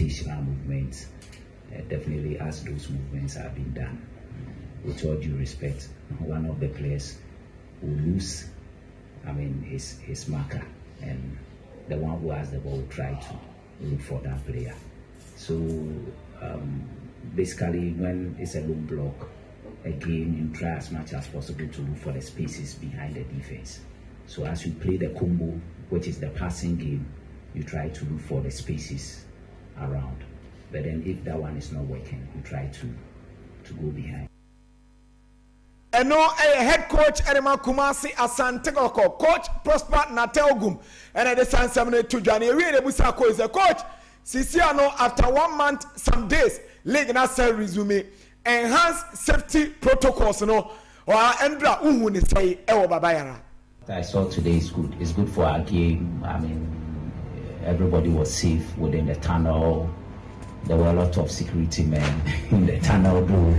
rotational movements. Definitely, as those movements have been done, with all due respect, one of the players will lose, his marker, and the one who has the ball will try to look for that player. So basically, when it's a low block, again, you try as much as possible to look for the spaces behind the defense. So as you play the combo, which is the passing game, you try to look for the spaces around. But then if that one is not working, you try to go behind. And no head coach Edema Kumasi Asante Koko, coach Prosper Nateogum, and at the San Samuel to Johnny Reed Busako is a coach. Sisiano after 1 month, some days, league nasa resume, enhanced safety protocols, or Endra Uhuni say, Ewa Babayara. I saw today is good. It's good for our game. Everybody was safe within the tunnel. There were a lot of security men in the tunnel too.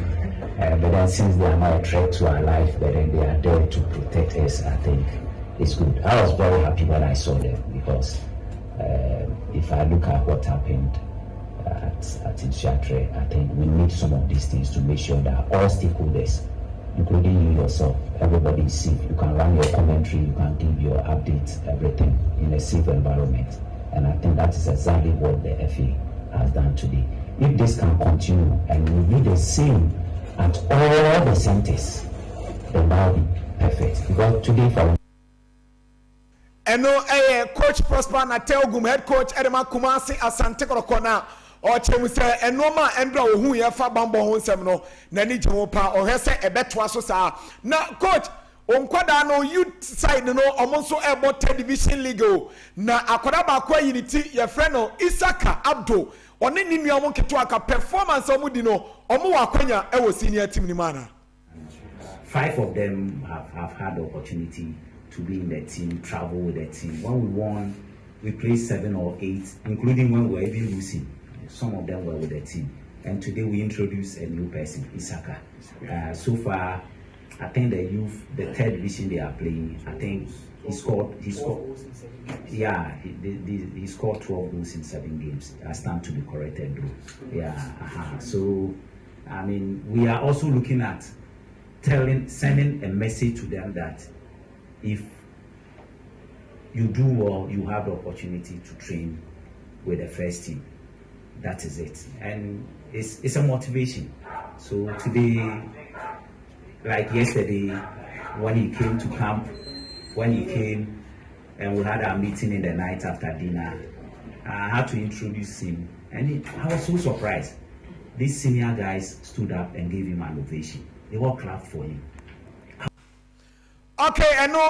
But then since they are not a threat to our life, but then they are there to protect us, I think it's good. I was very happy when I saw them because if I look at what happened at Inshatre, I think we need some of these things to make sure that all stakeholders, including you yourself, everybody is safe. You can run your commentary, you can give your updates, everything in a safe environment. And I think that is exactly what the FA has done today. If this can continue and we be the same at all the centers, then that will be perfect. Because today for and no coach Prosper Nateogum, head coach Edema Kumasi Asante Korokona, or Chemise, and no man Endra who ya fa bambo hon semno, Nani Jopa, or Hesse a betwaso sa. Now, coach, on Quadano youth side no almost about television league. Na Akodaba Kwa Unity, your friend Isaka Abdo. On any new Monkituaka performance of Mudino, or Muakwenya, our senior team Nimana. 5 of them have had the opportunity to be in the team, travel with the team. When we won, we played 7 or 8, including when we were even losing. Some of them were with the team. And today we introduced a new person, Isaka. So far, I think the youth, the 3rd division they are playing, I think he scored 12 goals in 7 games. I stand to be corrected though. So, we are also looking at sending a message to them that if you do well, you have the opportunity to train with the first team. That is it. And it's a motivation. So today, like yesterday, when he came to camp, and we had our meeting in the night after dinner, I had to introduce him. And I was so surprised. These senior guys stood up and gave him an ovation. They all clapped for him. Okay, and no,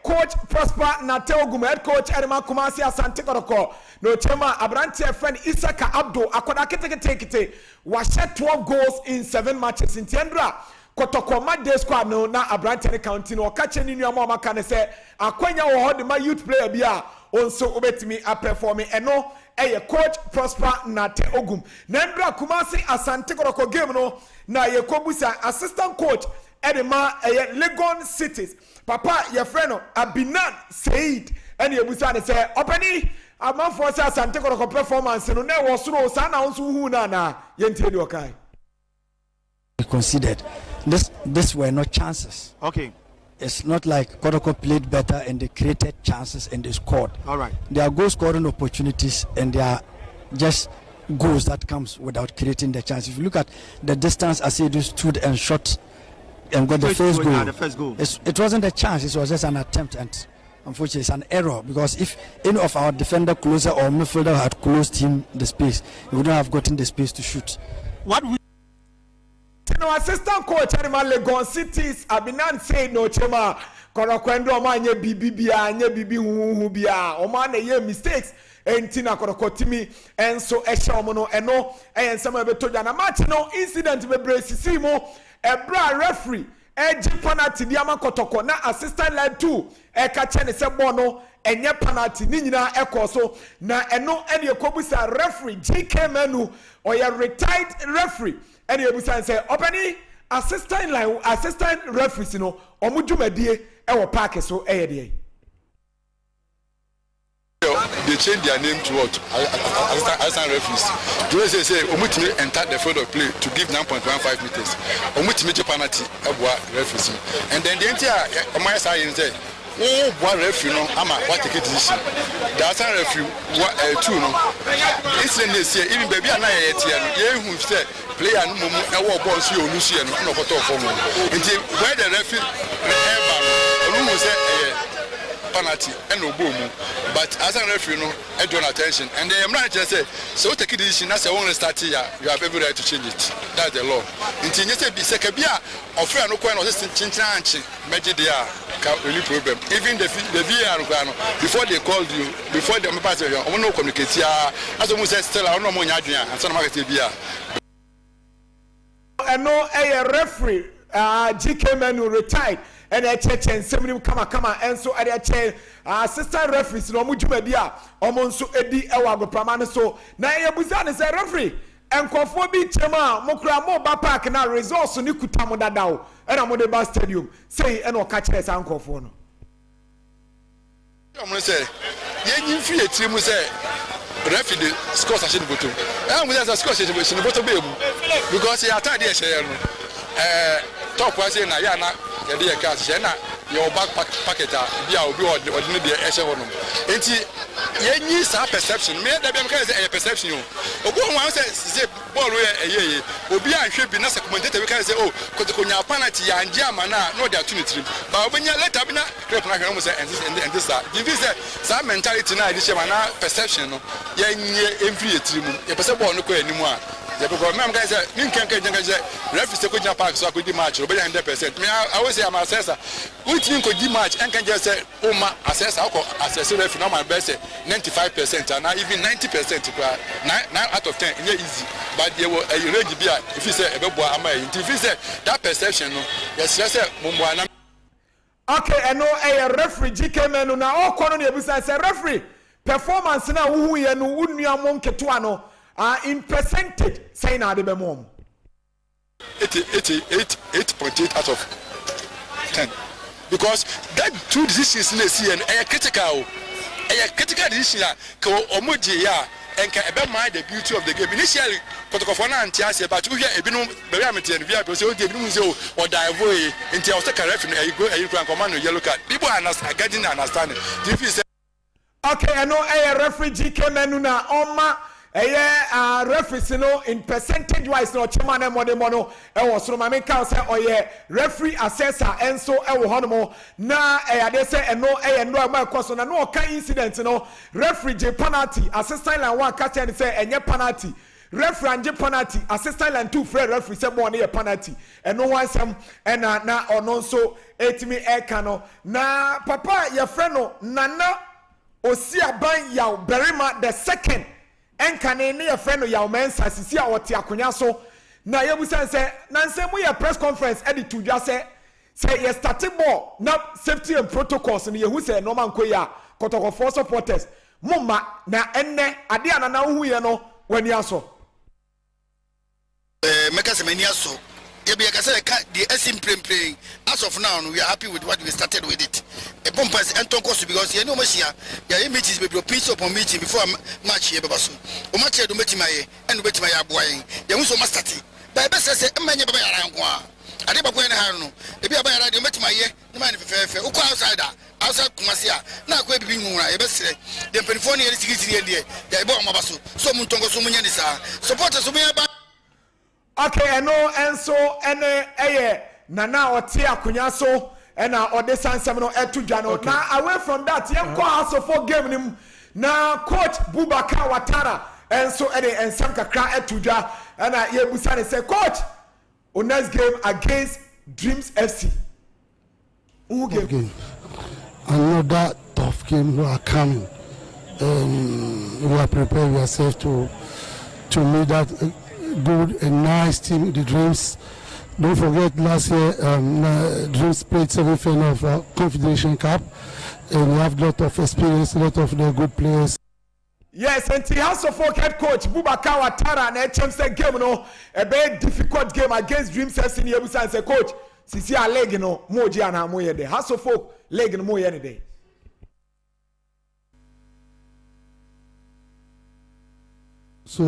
coach Prosper Nateogum, head coach Edema Kumasi Asante Koroko, no Chema Abrante friend Isaka Abdo, Akoda Kete, was 12 goals in 7 matches in Tiendra. Kotoko Made squad no na Abrante County no catch any new mama can say, Akwenya or hold my youth player bia, also obetimi a performing and no, coach Prosper Nateogum. Nendra Kumasi Asante Koroko game no, na Kobusa assistant coach. Edema Legon cities. Papa, your friend Abinan Said, and your busan say, Openi, a man for us and take a performance, and there was no son who nana Yentedokai. Considered this were not chances. Okay. It's not like Kotoko played better and they created chances and they scored. All right. They are goal scoring opportunities and they are just goals that comes without creating the chance. If you look at the distance Asedu stood and shot and got the first goal. The first goal. It wasn't a chance, it was just an attempt, and unfortunately it's an error, because if any of our defender closer or midfielder had closed him the space, he wouldn't have gotten the space to shoot. What we assistant coach Animal Legon Cities Abinan say no chema Korokwendo manye bibia nye bibi hu bia o man ye mistakes entina korokotimi enso eshomono eno ensema betoja na match no incident bebre sisimo ebra referee eji penalty di ama kotoko na assistant line 2 kache ne se bono enye penalty ni nyina ekoso na eno ene ekobusa referee GK Manu or ya retired referee ene ebusa say openi assistant referees no omudwumadie e wo park so eyede they changed their name to what? Assistant referees. They say omutimi enter the field of play to give 9.15 meters. Omutimi penalty referees. And then the entire my side say, oh, one referee no, ama what take it decision. The assistant referee two no. Incident they say even baby na yet here. Who say player no mumu e wo ball so you lose here no ko talk for mo. Until where the referee who say penalty and no boom, but as a referee, no, I draw attention. And the man just say, so take a decision. That's the only start here. You have every right to change it. That's the law. Until you say, Sekabia, or friend, no coin, or system, Chinchanchi, Magic, they are really problem. Even the VR, before they called you, before the pastor, I want to communicate here. As almost said, still, I don't know more and some market here. I know a referee, GK Menu retired. And I check and somebody come and so I check assistant referees no mujumedia omonso edi ewa go pramane so na yebuzane say referee enkofo bi chema mokura mo ba park na resource ni kutamo dadao and am the ba stadium say and o ka kire san nkofo no I'm say yen free a team say referee the score session bottom and we say score session bottom be because he attack there share no top was say na ya na the cash na your back packet bia obi ordinary dey ehye ho no enti yenyi sa perception me da be say a perception obi won say ball we obi anhwe bi na say commentator we can say oh konya penalty ya anje ama na no dey tune trim ba obenya later bi na crep na hwe mo say and this give say sa mentality na dey shema na perception no yenye every trim ye pese ball no ko animu a because me am guys say me can referee say ko park so ko di match obi 100%. Me I always say I'm assessor which mean ko di match and can just say o ma assessor ko assess referee na my best 95% and even 90% 9 out of 10 e easy but there were a range bia if you say e be boa ama if you say that perception no yes say mumbo na okay and no a referee GK Menu na all kono na ebusa say referee performance na wo hu ye no unua mo nketo no in percentage say na de be mom 8.8 out of 10 because that two decisions in the CN are critical decision ko omoje ya enka ebe mind the beauty of the game initially protocol na antiase but we hear ebinu be am tie via because o dey ebinu say o dive into o take referee you go you can command yellow card people understand getting understanding if you say okay I know a referee GK Menu na oma referees no in percentage wise no chema na mono e wo soro ma me kan say oye referee assessor enso e wo hono na ade say no no ma koso na no ka incident no referee je penalty assistant line one catch and say enye penalty referee anje penalty assistant line two free referee say mo na penalty no one sam na ono so etimi e ka no na papa your friend no nana osiaban yaw berima the second enkane ne ye friend no yaw mensa sisi a wote akonya so na yebusan say na nsem ye press conference edit to dwa say ye starting ball na safety and protocols ni ye hu say normal nkoya kotoko for supporters mumma na enne ade anana hu ye no wani aso meka se mani aso be the SM playing. As of now, we are happy with what we started with it. A pompous and tonkos because you know, Messia, your meetings will be a piece upon meeting before match here, Babasu. O match to meet my and with my boy. There was so much study. By best, I say, many by Aranqua. I never go in a hand. If you are by radio, met my year, the man fair, who outside Kumasia. Now, quite being more, I best say, the Penfonia is easy in the day. Babasu, so Muntongo Sumunyanisa. Supporters of me about. Okay, I know, and so, and Nana or Tia Kunyaso, and or the San Semino Etu Jano. Now, away from that, young Kohaso for giving him now, Coach Bubaka Watara, and so, and Sanka Kra Etuja, and Yebusani say, Coach, on next game against Dreams FC. Who game? Another tough game we are coming. We are preparing ourselves to meet that. Good and nice team, the Dreams. Don't forget last year, Dreams played semi-final of Confederation Cup, and we have a lot of experience, a lot of the good players. Yes, and he has folk head coach Bubaka Watara and HM game no a very difficult game against Dreams FC in Yebusa and say coach, sisi a leg no moji ana moye de. Has folk leg no moye any day. So,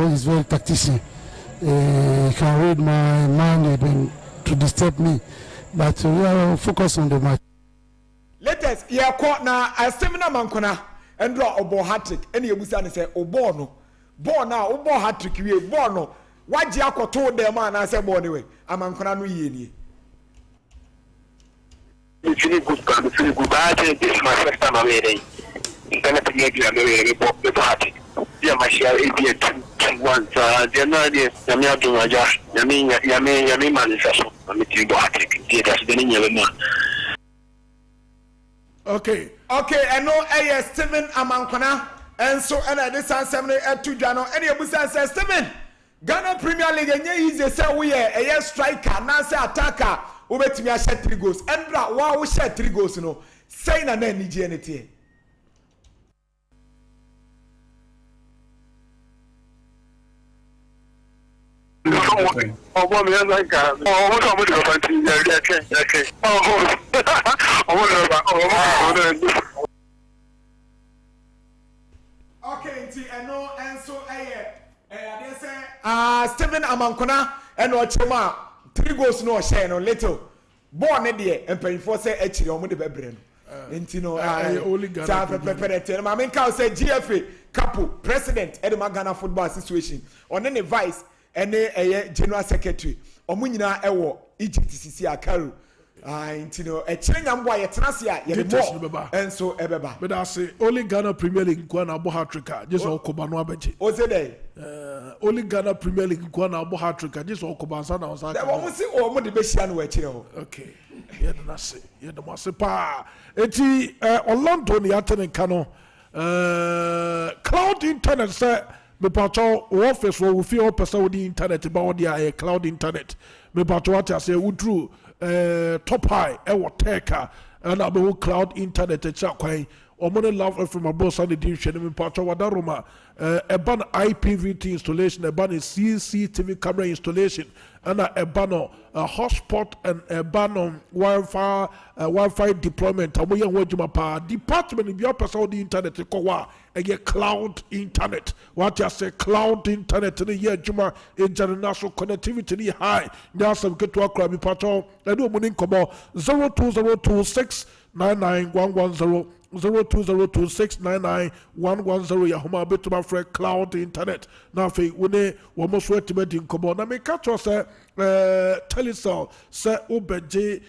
he's very tactician. He can read my mind even to disturb me. But we are focused on the match. Latest, yeah, caught now a seminar mankona and draw obo hat-trick. Any of us say, Obono. Born now, Obo hat-trick, we born. Why Jaco told them, man, I said, born anyway. I'm Mankona no ye. It's really good, it's really good. This is my first time I'm here. Internet media, I'm very party. Yeah, my share is 2-1. They're not here. I'm not doing a job. Yami manifesto. I'm meeting the hat-trick. That's the name of man. Okay, and no, Steven Amankona, and so, and I this answer at 2 Jano, and your business says, Steven, Ghana Premier League, and ye say we are a striker, Nancy attacker, who bet me a shed 3 goals, and wow, we shed 3 goals, saying an any GNT. Okay. And no, and so they say, Stephen Amankona, and Ochema, 3 goals no share no little. Born a dear, and paying for say, actually, on the bedroom. Intino, only Ghana. My main cow said GFA, couple, president, Edema Ghana Football Association, on any vice. And a general secretary omunyina ewo Egypt sisi akaru intino e chenya mbo ya trasia ye mo enso ebeba but I say only Ghana Premier League kwa na abo hat-trick just okoba no abeje o say dey only Ghana Premier League kwa na abo hat-trick just okoba nsa na onsa ka wo si o mo de be hia no wa chire ho okay ye de na se pa eti Orlando ni atene kano cloud internet say me pato office wo fi person with the internet ba wo a cloud internet me pato what I say wudru top high e wo teka and abe cloud internet e cha kwan omone love from abroad and the hwe me pato wadaroma a ban IPVT installation a ban CCTV camera installation and a ban hotspot and a ban on Wi-Fi deployment amoye wajuma pa department bi person with the internet ko wa a cloud internet. What you say cloud internet in the year Juma international connectivity ni high. Nyasam ketu akra mi pato edu munin komo 02026991110 02026991110 ya homa betuma free cloud internet. Na fe wone wo mo so etibedi komo na me catch say Telecel say obeje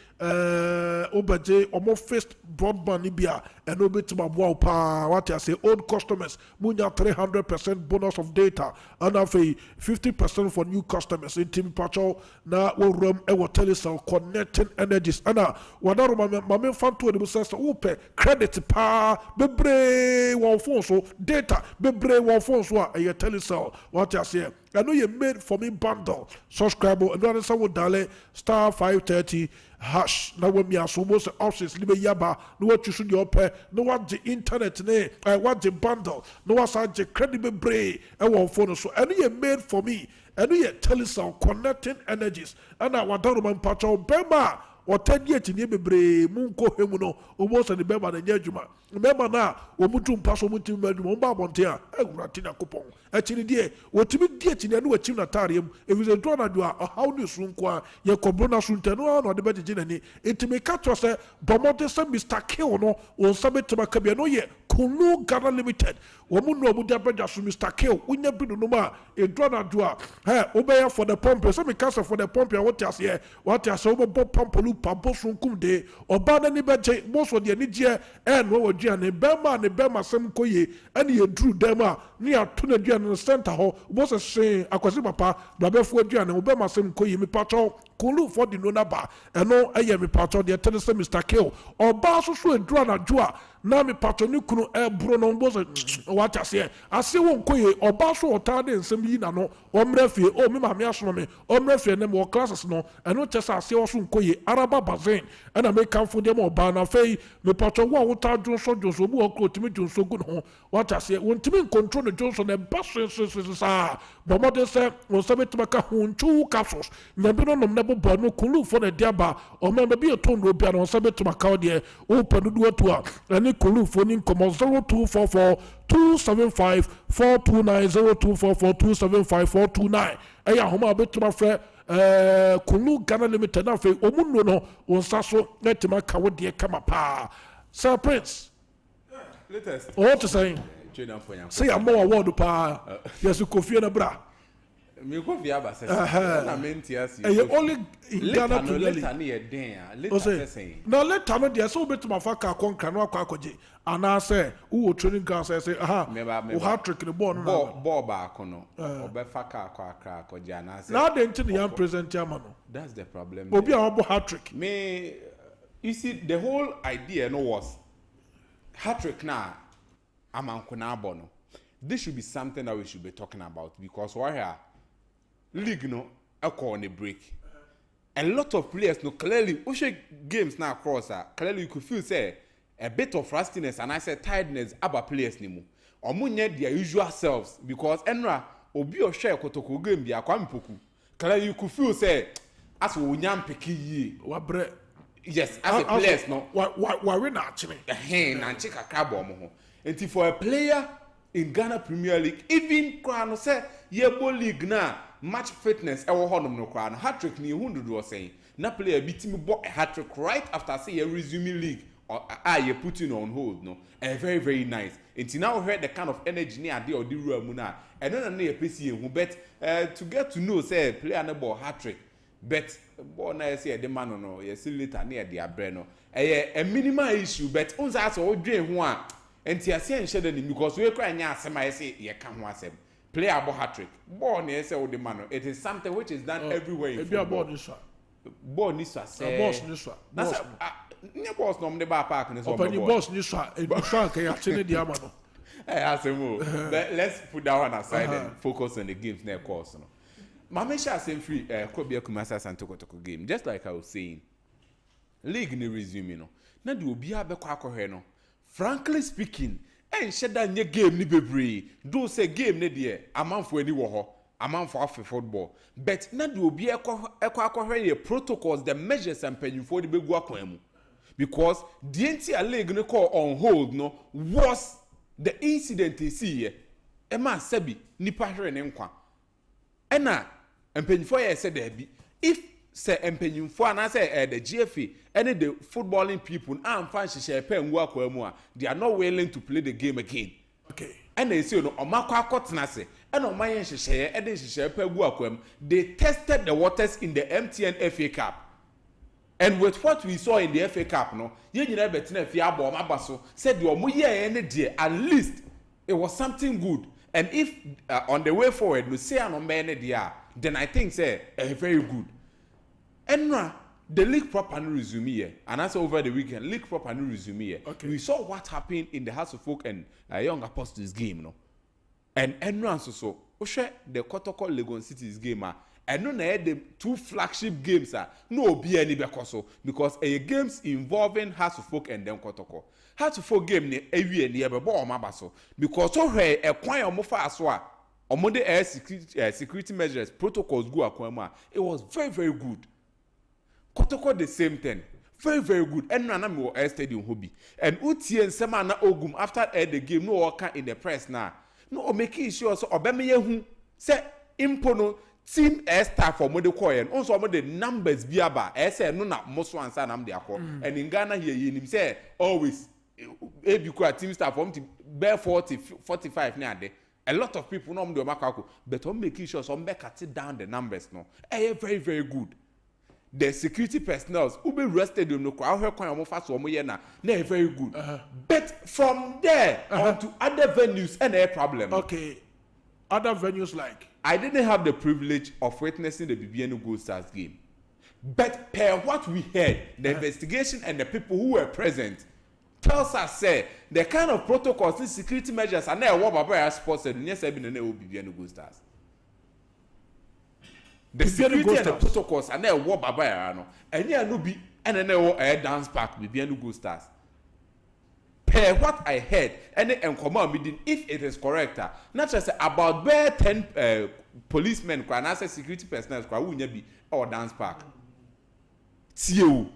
omo first broadband Libya and obetuma boa pa what I say old customers munya 300% bonus of data and 50% for new customers in team patrol na wo room e wo Telecel connecting energies ana wadaro mame fanto de say ope credit pa bebre wo phone so data bebre wo phone so a Telecel what I say I know you made for me bundle subscribe and then some dale star 530 hash na when me asomo se options libe yaba no what you should your pay no what the internet ne what the bundle no what the credible bray e wo phone so and you made for me and you Telecel connecting energies and I wadaro man pacho bema or 10 years in Yebre, Munko Hemuno, almost an Bema and Yajuma. Remember now, Omutum Passo Mutum Mumba Montea, Ratina Coupon. Actually, dear, what to be dear in a new Chinatarium, if it's a drone, you are a how new Sunqua, Yacobrona Suntano, or the better Jenny, it to make cut us a Bomonte Mr. Keono, or Summit to Macabiano yet, Kunu Ghana Limited, Womuno Mudabaja Mr. Keo, we never do no more, a drone dua, obey for the pump, some castle for the pump, what you say, what you saw, Pompalu. Pampo sunkum de obana ni beje most of the nidia and wo wodua ne bema sem koye and ye drew dem a ne ato na dua no center ho bo se hwe akwase papa blabefo dua ne bema sem koye mi pacho kulu for the no na ba eno eye mi pacho de Telecel Mr. Kill oba so so edura na joa na mi pacho ni kunu bro no bo se what ase won koye oba so otade nsem yi na no omre fie o mi ma me aso me omre fie ne mo classes no eno chesa ase wo so koye araba bazen and I make come for them oba na fei me pacho wo wota jonso bu okro timi jonso gu no what ase won timi control the jonso na baso sa bo mo de se won sabe tumaka hunchu capsules nyabi no nom bo no kulu for the diaba o me be to ndo bia no sabe tumaka o de o panu du atu a ani Kulu phone in common 0244 275 429 0244 275 429. Eya homa betuma frɛ Kulu Ghana Limited na fe omuno no onsa so netima kawo de kama pa. Sir Prince. Latest. What to say? Say I'm more award pa. Yes, Kofi na bra. Me Kofi aba say. Na mentias. Only in Ghana Premier League. Later na ye den a. Later say. No later no there so betuma fa ka konka no akwa akwaje. Ana say who training ground say aha. O hat trick the ball no. Ball ba kono. Obefa ka akwa akwaje ana say. Now they the young present chairman. That's the problem. Obi a hat trick. Me you see the whole idea no was hat trick na amankuna bono. This should be something that we should be talking about because why here league no echo on a break. A lot of players no clearly games now across clearly you could feel say a bit of rustiness and I said tiredness about players nimu. Omunye their usual selves because enra obi o share kotoko game bi akwampoku. Clearly you could feel say as we nyam peki yi. Wabre. Yes, as a players no. Why we not actually? Na chika krabo mo ho. Enti for a player in Ghana Premier League, even Kwano say Yebo League na match fitness ewo honom no Kwano hat-trick ni hundu do saying. Na player bitimi bo a hat-trick right after say you resume league or you putting on hold no. Very very nice. Enti now heard the kind of energy ni ade odi ru amu na. Eno na e pesi ehu but to get to know say player na ball hat-trick but ball na say the man no you see later na e abre no. A minimal issue but unza as o dwen ho a enti ase enhye ni because we kra nya asem aye say ye ka ho asem player abo hat-trick ball na say o de man it is something which is done everywhere in football ball ni so say boss ni so na say nye boss no mde ba park ni so open the boss ni so e bi so kan ya chene di ama no asem but let's put that one aside and focus on the games na course no mama sha asem free Kobia Kumasi Santokotoko game just like I was saying league ni resume no na de obi abekọ akọhwe no frankly speaking sheda nye game ni bebre do say game ne de amanfo ani wo ho amanfo afi football but na de obi ekọ akọhwe ye protocols the measures and penyufo de begu akwan mu because the entire league no call on hold no was the incident you see here e ma sabi nipa hwere ne nkwa ena empenyufo ye said there be if say empenyumfo ana say the GFA and the footballing people am fan hye pe nwu akwa mu a they are not willing to play the game again okay and they say no omakwa akotena se and omayen hye e de hye pe gu akwa mu they tested the waters in the MTN FA Cup and with what we saw in the FA Cup no ye nyina betina fi abo mabaso said the omo ye ne de at least it was something good and if on the way forward no say an ne de then I think say very good. Enra, the league properly resume here, and that's over the weekend. League properly resume here. Okay. We saw what happened in the House of Folk and Young Apostles game, no. And Enra so Oshe the Kotoko Legon City's game and no the two flagship games no be any because games involving House of Folk and then Kotoko. House of Folk game ne ewie ne ebe bo mabaso because so he ekwan omofa aso a omode security measures protocols go akwan it was very very good. Kotoko the same thing. Very, very good. And na me air stadium hobby. And Uti and Semana Ogum after the game, no worker in the press now. No, making sure so Obeme hu say impono team air staff for Mode Koy and also the numbers biaba. I say no na most one san am there. And in Ghana here, you say always a team staff from bear 40, 45 near there. A lot of people know do makako, but I'm making sure some cut down the numbers no. Very, very good. The security personnel who be arrested no kwa hwe kwan omo fa so omo ye na very good but from there on to other venues and a problem okay other venues like I didn't have the privilege of witnessing the BBN Gold Stars game but per what we heard the investigation and the people who were present tells us say the kind of protocols and security measures and na what baba sports and yes be na BBN Gold Stars. The security and the protocols and then what baba no and ya no be and then a dance park be Gold Stars. Per what I heard and encomo meeting if it is correct not just about bare 10 policemen and as security personnel kwa wunya be or dance park. Tio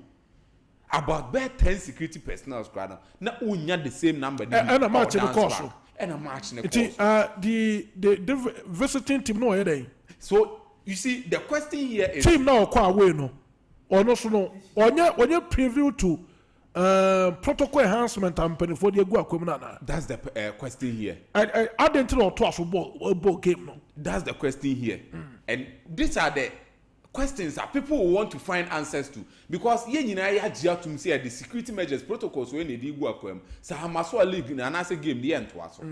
about bare 10 security personnel squad na unya the same number and a match in the course and a match in the course the visiting team no here. So you see the question here is team now kwa away no or no so no onye preview to protocol enhancement and penny for the go akwem na. That's the question here. I didn't know to ball game no. That's the question here. And these are the questions that people will want to find answers to, because ye nyina ya gia to say the security measures protocols when they go akwem sa hamaso league na na say game the end to aso.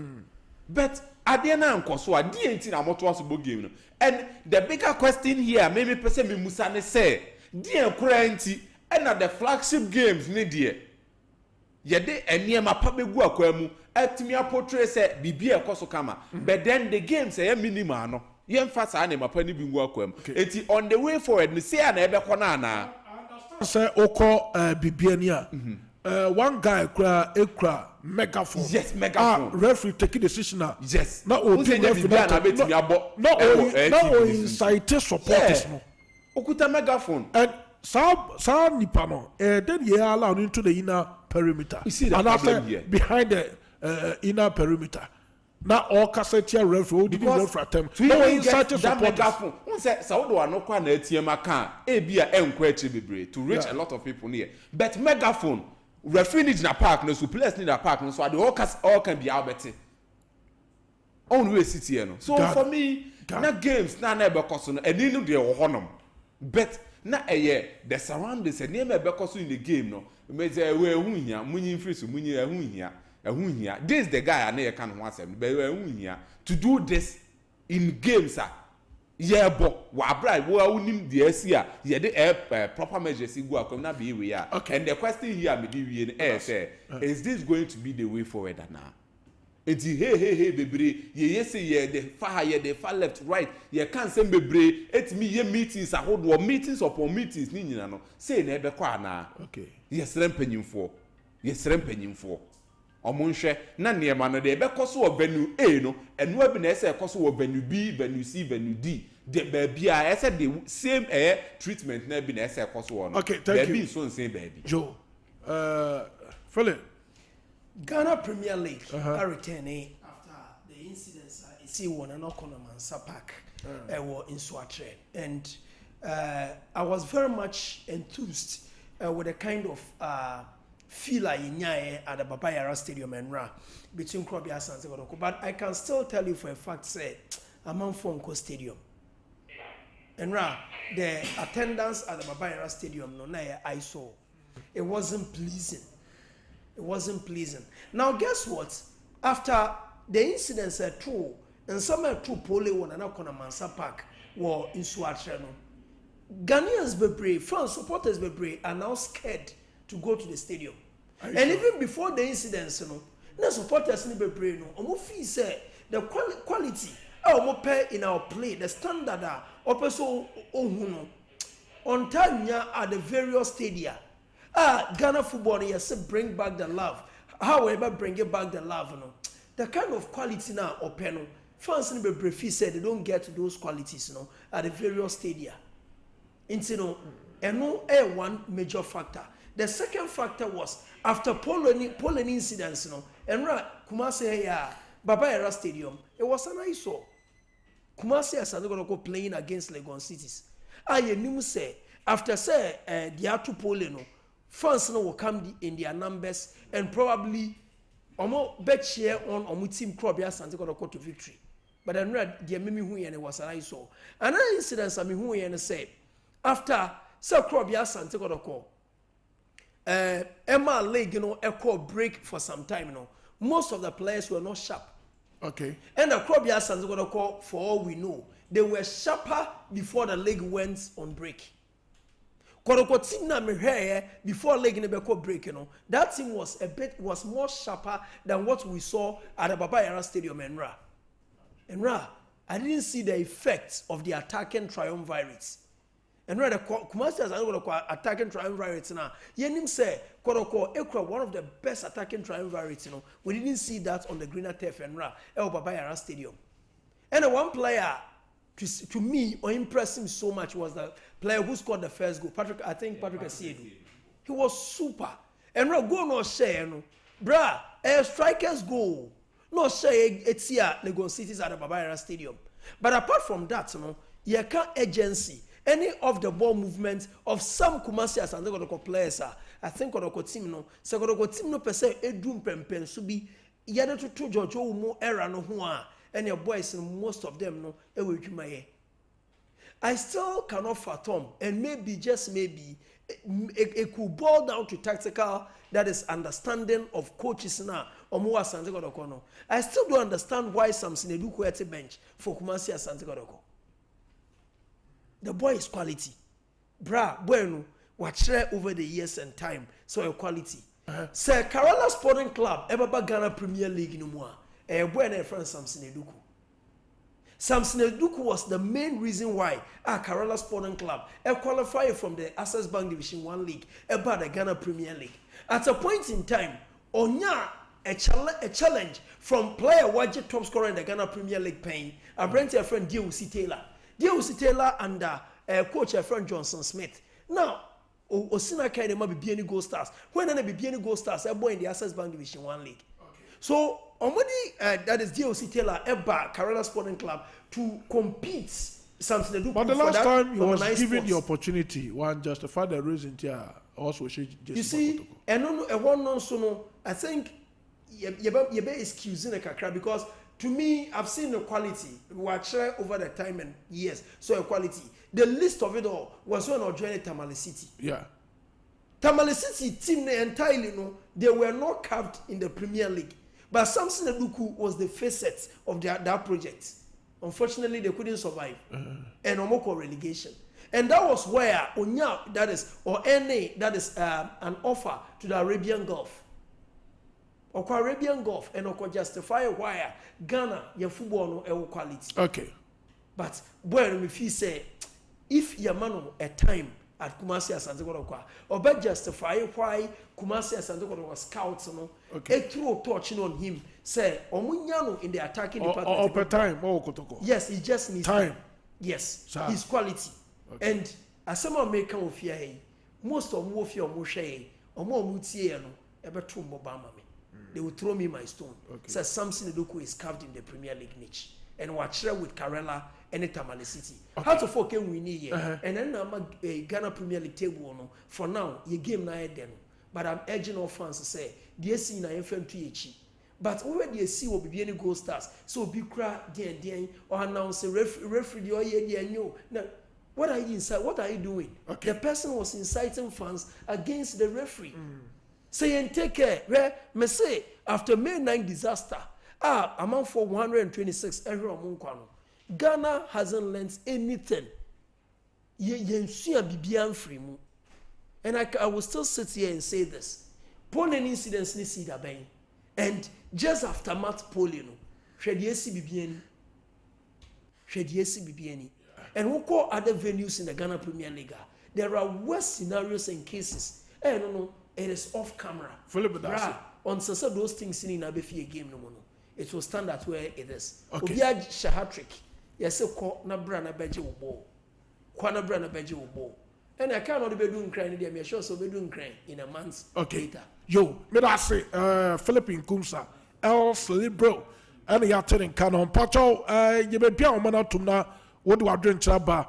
But ade na nkoso ade enti na moto aso bo game no. And the bigger question here maybe person me musa ne say the enkura enti and the flagship games ne de ye de eniema pa begu akwam atimi aportray say bibia ekoso kama, but then the games say minimal no yemfa saa ne mapa ni bi ngu akwam enti on the way forward ni say na ebe kɔ na na say okɔ bibia ni a one guy ekra megaphone. Yes, megaphone. Referee taking decision now. Yes. Now referee no incite supporters no. Okuta megaphone. And sa nipa no then you allow into the inner perimeter. You see the problem here. Behind the inner perimeter. Now all cassette referee did referee attempt. No incite supporters. Megaphone. One say Saudi wa no kwa na ATM aka e bia enkwa echi bebre to reach a lot of people here. But megaphone referee need na park no, so players need na park no, so the all can be albert on we city here no. So for me na games na ebe koso no eni no de wo honom, but na the surroundings eni ebe koso in the game no me say we hu hia munyi free so munyi hu hia this the guy na ye kan ho asem be we hu hia to do this in games yeah, but wabra we unim the SCA yeah the proper measures go akom na be we are. Okay. And the question here me give you say is this going to be the way forward now? It's hey bebre ye say yeah the far left right ye can say bebre it me ye meetings hold meetings upon meetings ni nyina no say na ebe kwa na. Okay. Yes rempanyimfo omonhwe na niema no de ebe koso o venue A no eno abi na ese koso o venue B venue C venue D de baby a ese the same treatment na bi na ese koso no. Okay, thank you. Baby so say baby Joe Philip Ghana Premier League are returning after the incidents see one and Mansa Park in Swatre, and I was very much enthused with the kind of feel in at the Baba Yara Stadium and Ra between Krobias and Zegoroko. But I can still tell you for a fact, say, I'm on Fonko Stadium. And Ra, the attendance at the Baba Yara Stadium, no, I saw. It wasn't pleasing. It wasn't pleasing. Now, guess what? After the incidents are true, and some are true, Pole one and Akona Mansa Park were in Suatreno. Ghanaians be brave, France supporters be brave, are now scared to go to the stadium. And sure? Even before the incidents, no supporters be brave. No, omo feel say the quality omo pay in our play, the standard opeso ohuno on time at the various stadia. Ghana football, yes, bring back the love. However, bring it back the love, no. The kind of quality now open. France be brave said they don't get those qualities, at the various stadia. And one major factor. The second factor was after polling incidents, and Kumasi Baba Yara Stadium, it was an eyesore. Kumasi as going to go playing against Legon cities. I knew say after say the two polling, France will come in their numbers and probably bet share on team Krobias and going to go to victory. But I read the Mimi who and it was an eyesore. Another incident I mean who and say after Sir Krobias and going to call. Emma League, echo break for some time, most of the players were not sharp. Okay. And the Krobias are going to call, for all we know, they were sharper before the league went on break. Koroko team na me before league never break, that team was more sharper than what we saw at the Baba Yara Stadium in Ra. In Ra, I didn't see the effects of the attacking triumvirates. And rather, Kumasi as attacking triumvirates now. Yenim say Koroko Ekra one of the best attacking triumvirates. We didn't see that on the greener turf and Ra El Baba Yara Stadium. And one player to me or impressed him so much was the player who scored the first goal. I think Patrick Asiedu. he was super. And no goal no share no. Bra, a striker's goal. No share it's here Lagos City's at the Babara Stadium. But apart from that, no, you can't agency any of the ball movement of some Kumasi as and players. I think Odoko team no, so Odoko team no per se edum pempen so be yada to George mo era no ho a and your boys most of them no e we dwumaye. I still cannot fathom, and maybe just maybe it could boil down to tactical, that is understanding of coaches now. I still don't understand why Samson Eduku at the bench for Kumasi Asante Kodoko. The boy is quality. Bra, bueno, watch over the years and time, so a quality. Sir Kerala Sporting Club, ever Ghana Premier League no more. A boy and a friend Samson Eduku. Samson Eduku was the main reason why Kerala Sporting Club qualified from the Access Bank Division 1 League about the Ghana Premier League. At a point in time, Onya a challenge from player Waji top scorer in the Ghana Premier League paying a brand a friend D.O.C. Taylor under coach a friend Johnson Smith. Now, Osina Kaide might be goal stars. When I be goal stars, a boy in the Access Bank Division 1 League. So, that is D.O.C. Taylor, Ebba, Kerala Sporting Club, to compete something to do. But the last time he was given the opportunity, one justified the reason here, also should just. You see, and no, one non so I think you be excusing the kakra because to me, I've seen the quality. Watch over the time and years, so a quality. The list of it all was when I joined Tamale City. Yeah. Tamale City team entirely, no, they were not carved in the Premier League. But Samson Eduku was the facet of that project. Unfortunately, they couldn't survive. And Omoko relegation. And that was where Onya, that is, or NA, that is an offer to the Arabian Gulf. Oko Arabian Gulf, and Oko justify why Ghana, your football no quality. Okay. But, boy, if you say, if Yamano at time at Kumasi Asante Kodoko, or but justify why Kumasi Asante Kodoko was scouts, no, a throw touching on him, say, Omunyano in the attacking department. Or per time, Kotoko. Yes, he just needs time. Yes, Sir. his quality. Okay. And as someone may come with here, most of Mofia Moshe, or more Mutiano, ever two Mobama me. They will throw me my stone. Okay. Says Samson Eduku is carved in the Premier League niche. And watch with Kerala and Tamale City. Okay. How to fuck we need here? And then I'm a Ghana Premier League table. No, for now, your game na then. But I'm urging all fans to say, DSC na FM2H. But already see will be any goal stars. So be cry then or announce a referee or no. Now, what are you inside? What are you doing? Okay. The person was inciting fans against the referee. Saying take care. Where me say after May 9 disaster. Amount for 126 every Ghana hasn't learned anything. And I will still sit here and say this. Polling incidents ni see that bang. And just after Matt polling, should and we call other venues in the Ghana Premier League. There are worse scenarios and cases. No, it is off camera. On those things in a game no more. It will stand at where it is. Okay. Obiya Shahatrick. Yes, ko na bra na beje wo ball. Kwa na bra na beje wo ball. And I cannot be doing crying there. Me sure so be doing crying in a month later. Yo, me da say Philippine Kumsa El Celebro and ya telling canon pacho you be bia o mana tumna wo do adwen chaba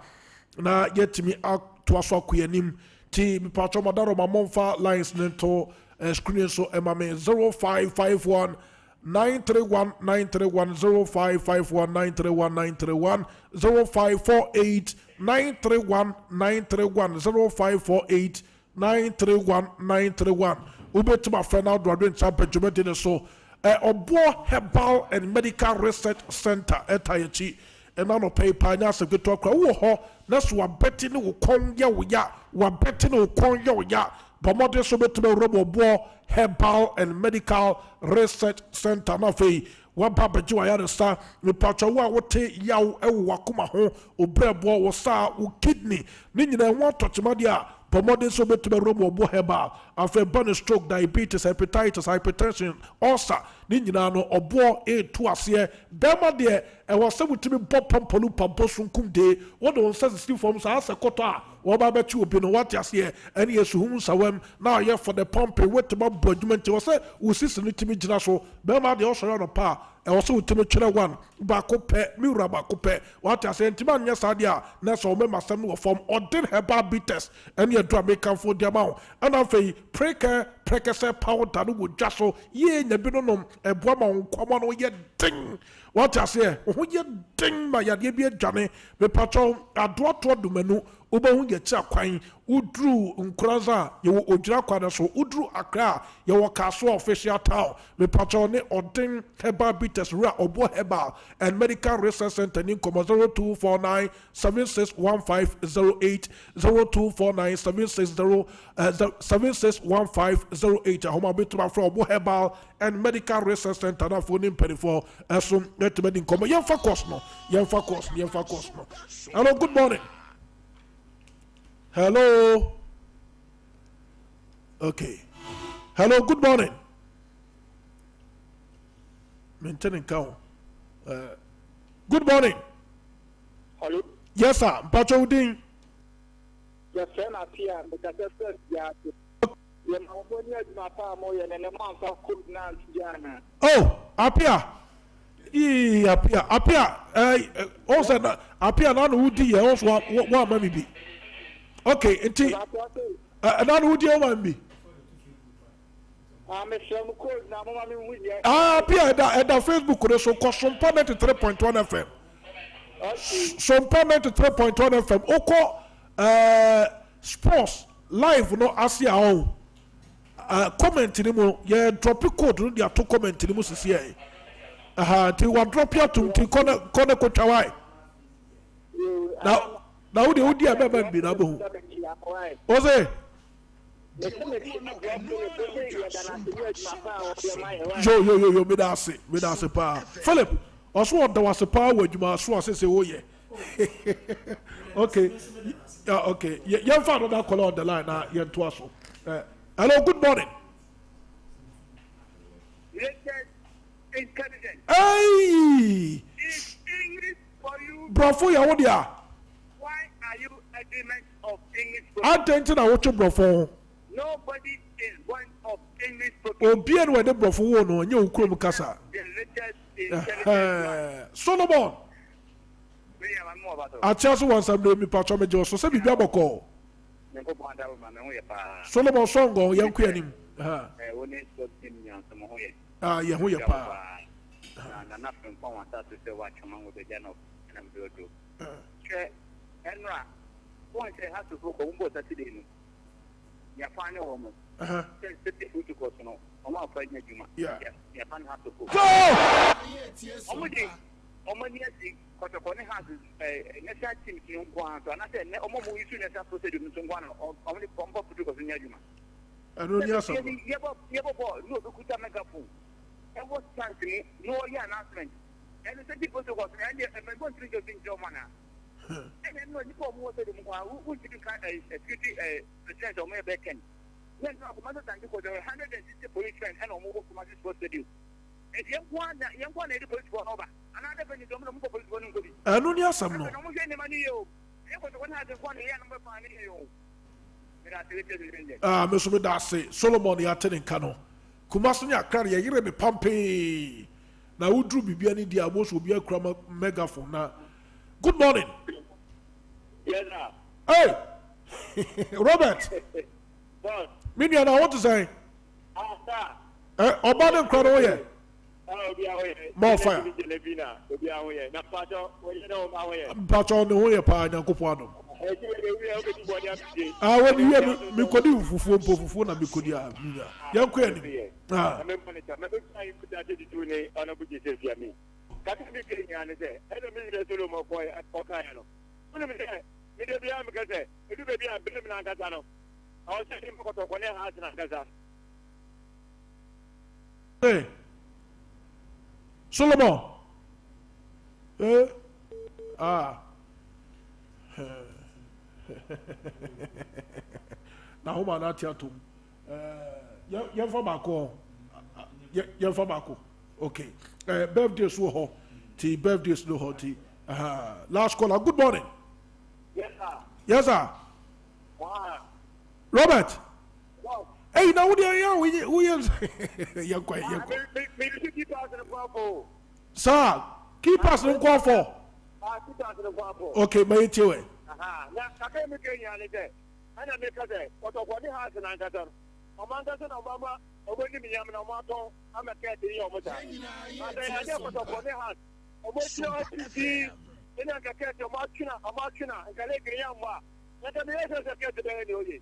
na yetimi out to aso akuanim ti me pacho madaro mamonfa lines nento screen so emame 0551 931 931 0551 931 931 0548 931 931 0548 931 931 ubet my friend out doing champion in so Obo Herbal and Medical Research Center etayechi and no pay panya se good talk wo ho na so wa betting wo kon ya wo ya wa betting wo kon ya wo ya Bomode so betime Obo Herbal and Medical Research Center na fe wa babaji wa ya sa me pacho wa wote yaw ewo akoma ho obrebo wo sa wo kidney ni nyina won tochima dia Bomode so betime Obo Herbal afa burn stroke diabetes hepatitis hypertension ulcer ne nyinaa no ɔboɔ ɛɛto aseɛ bɛrima deɛ ɛwɔ sɛ wotumi bɔ pɔmpɔlu pampo sunkum de wode wo nsa sisi fam saa sɛ kɔtɔ a wɔba bɛkye obi no wate aseɛ ɛne yɛ suhum nsawam na ɔyɛ for the pumping wotumi abɔ adwuma nti wɔ sɛ wo sisi no tumi gyina so bɛrima deɛ ɔsɔre no pa a ɛwɔ sɛ wotumi kyerɛ one baako pɛ me wura baako pɛ wate aseɛ ntimi anyɛ saa deɛ a na sɛ ɔmɛma asɛm no wɔ fam ɔden herbal bitters ɛne yɛdu a mekamfo de ama wo ɛna afei prekɛsɛ powder no wɔ dwa so yie nya bi no nom ɛboa ma wo nkɔmmɔ no yɛ den wate aseɛ wo ho yɛ den ma yadeɛ bi adwane mepatwɛ adoatoɔ domanu wobɛhu yɛkyi akwan woduru nkoransa a yɛwɔ ogyina kwan no so woduru akra a yɛwɔ kaso official town mepatwɛ ne ɔden herbal bitters wura ɔbɔ herbal and medical research center ne nkɔmmɔ 0249 761508 0249 761508 ahoma bɛtumi afrɛ ɔbɔ herbal and medical research center na afo ne mpanimfoɔ ɛso ɛtumi de nkɔmmɔ yɛmfa course no hello good morning. Hello. Okay. Hello, good morning. Maintaining count. Good morning. Hello. Yes, sir. Pacho Udin. Yes, sir. I'm here. Because I said, yeah. Oh, Apia. Apia. Also, Apia, not Woody, also, what may be. Okay, nti ɛna no wodi ɛwa mi pia ɛda Facebook no so kɔ Sompa 93.1 FM Sompa 93.1 FM wokɔ sports live no ase a ɔwo comment ni mu yɛ drop code no de ato comment ni mu sisi yɛ nti wa drop ya to nti kɔne kɔtwa wae na wode wodi a bɛba bi na bɛhu o se yo meda ase paa Philip ɔso ɔda wase paa wɔ adwuma so ase sɛ woyɛ okay yɛmfa another caller on the line na yɛntoa so hello good morning hey brofo yɛ wo deɛ of English attention na wotu brofo nobody is one of English obi enu wede brofo wo no nye okurom kasa Solomon achaso wan samle mi patcho meje so se bibia boko Solomon songo yanku anim woni so tim nyan so ho ye ye ho ye pa na na fen kwa wanta to se wa chuma ngo be jano na mdodo che enra one say has to go umbo Saturday no ya fane wo mo say food course no o ma fa nya juma ya fane has to go omani asi kotokone has national team no kwa to na say ne omo mo isu national procedure no ngwa no omani pompo food course nya juma anu ni aso yebo no be kuta megaphone e was chance no ya announcement and the people to go and me go to the German and then no you go more to the who did security president of my back end then no commander thank you for the 160 policemen and no more commander supposed to do and you want the police for over another when you don't know police for no good anu ni asam no no mo say money yo e ko to one has one here number 5 yo me so me da say Solomon ya tene kano kumaso nya kare ye yire me pampe na wudru bibia ni dia bo so obi akura megaphone na good morning. Yes, sir. Hey, Robert. Boss. Minion, I want to say. Sir. Obama Crano, yeah. More fire. Pacho, no way, pa, and Copuano. When you hear me, could you for na Bicodia? Young Queen. Ah, hey, Solomon. Na homa na tiatum. Yem for bako. Okay. Birthdays no ho. T birthdays no ho. T. Last caller. Good morning. Yes, sir. Yes, sir. Wow. Robert. Wow. Hey, now we are. You're quiet. Maybe 50,000 Sir, keep us in call for. 2004. Okay, my chill. Now, I can't make any other day. And I make a day. What of what he has in Angaton? Amanda Obama, when you mean I'm a cat in your mother. I never what of what he has. Almost no TV. In a cat, a machina, and Galeka. Let me answer the cat today.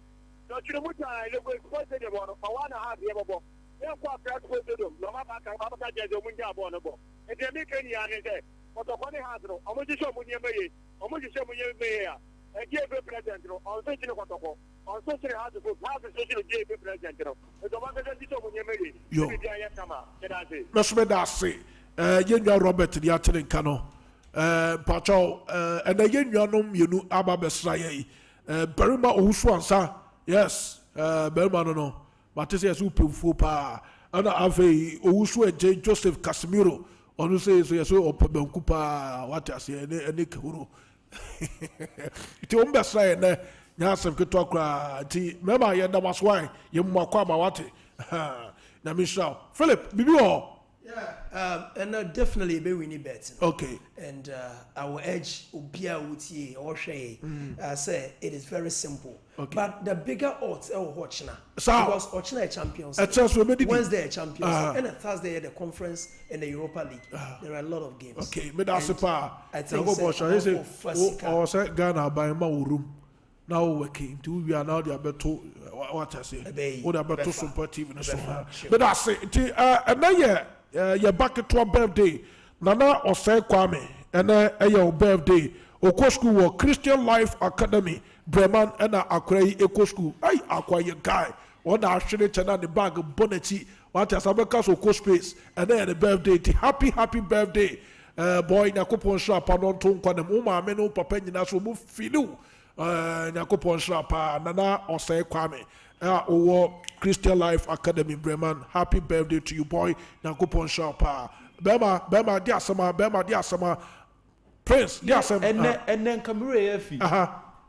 Not you would I look with positive one for 1.5 years ago. They're quite proud to do. No matter how much I do, we are vulnerable. And they make any other day. What the funny has no, I'm going to show you may, I'm going to show you may. I gave a president on social protocol, on social how to social gave a president. The one that you show you may. Yo, let's say, you Robert, the Attorney Cano, Pacho, and again, you know, you know, Abba Besraye, Berima Uswansa, yes, Berma no, but this is Upu Fupa, and I have a Usu Joseph Casimiro. On say so yes o Kupa what I say any kuro. Ti o mbe say na nya asem keto kra ti mema ye da was why ye mo kwa ma what. Na Michelle Philip bibi o. Yeah, and definitely be winning bets. Okay. And I will edge Ubia Uti or Shay. Say it is very simple. Okay. But the bigger odds are watching because Ochina champions. Wednesday are champions. And a Thursday the conference and the Europa League. There are a lot of games. Okay, me da sepa. I think or say Ghana by ma room. Now working to we are now the beto what I say. What about to Sompa TV no so. But I say and then your back to a birthday. Nana Osei Kwame and your birthday. Oko school or Christian Life Academy. Breman and Akray Eco School. I acquire guy. One actually turn on the bag of bonnety. What has Abakas Oko space and then the birthday. Happy birthday. Boy Nakupon Shop and on Tonka the Muma Meno Papa Naso move Filu. Nakupon Shop Nana Osei Kwame. Or Christian Life Academy Breman. Happy birthday to you, boy. Nakupon Shop. Bema dia sama Prince dia sama. And then Camille Efi.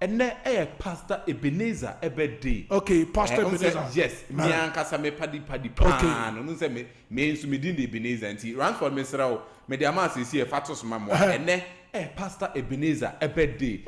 And then Pastor Ebenezer birthday. Okay, Pastor Ebenezer. Yes, me ankasa me padi pan. No say me nso me din Ebenezer nti Ransford Mesrao me de ama sisi e fatos mamo. And then Pastor Ebenezer birthday.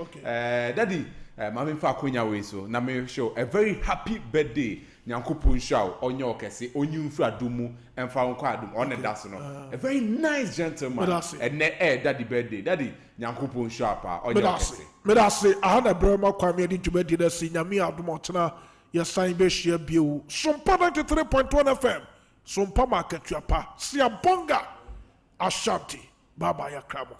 Daddy mama fa akonya we so na me show a very happy birthday. Nyankopon show onye okese onye mfu adumu emfa nko adum on that so no. A very nice gentleman. And daddy birthday. Daddy Nyankopon show apa onye okese. Me da say ahana brema kwame di djumadi na si nyame adum otena ye sign be share bio. Sompa 93.1 FM. Sompa market tuapa. Sia bonga Ashanti. Baba ya kramo.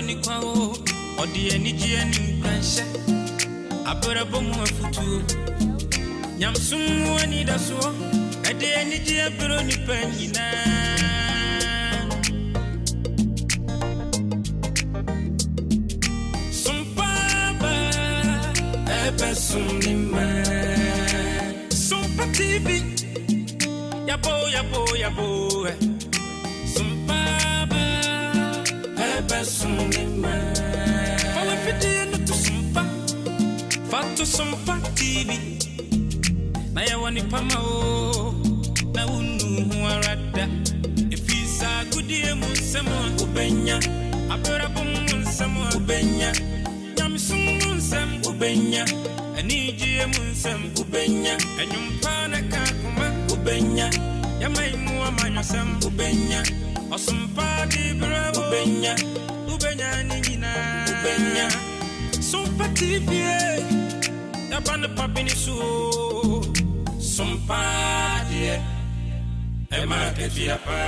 ni kwao odie ni jie ni kwansha abrabo mu afutu nyamsumu ani daso ade ni jie bro ni panina Sompa ba ebe sunima Sompa TV yabo Sompa ba ebe sunima Fala fide no to Sompa Fato Sompa TV na ya wani pama o na unu huarada ifisa gudie munsemo ubenya abrabo munsemo ubenya nyamsum munsem ubenya anijie munsem ubenya enyumpa na kakuma ubenya yamaimu amanyosem ubenya osumpa di bra ubenya ubenya nina ubenya Sompa TV yabana papini su Sompa die ema ketia pa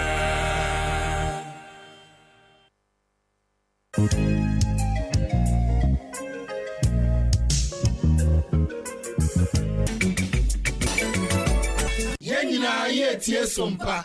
Yenina ye tie Sompa